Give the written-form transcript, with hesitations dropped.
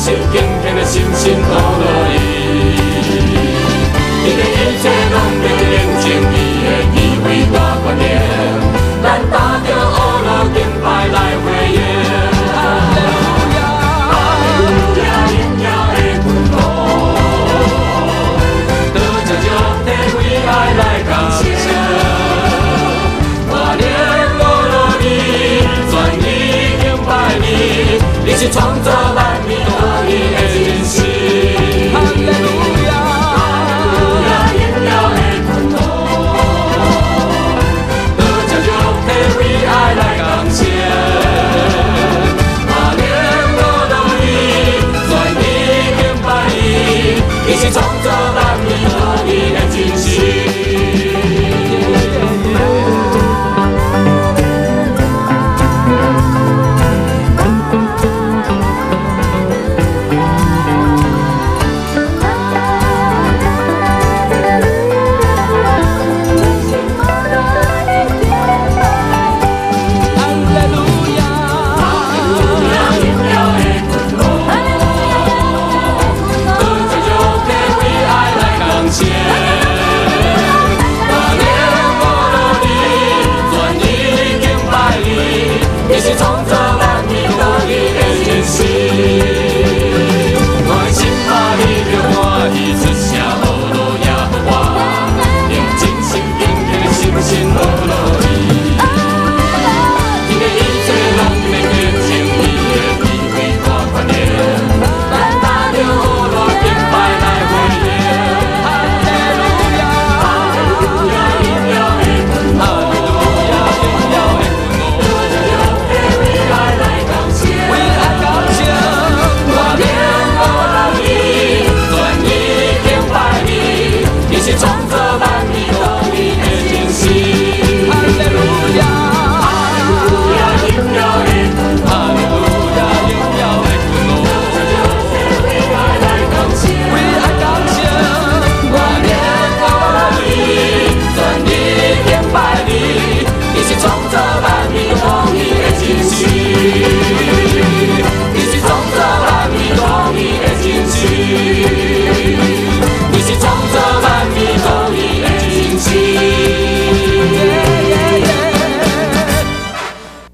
受敬虔的心堕落伊。你的一切拢要认证伊的智慧大观念，咱打着乌路敬拜来回应。哈利路亚，荣耀的君王，得着祝福为爱来感谢。我念乌路你，全意敬拜你，你是创造万物大你的真实。哈利路亚。你是创造万物大你的真实。你是创造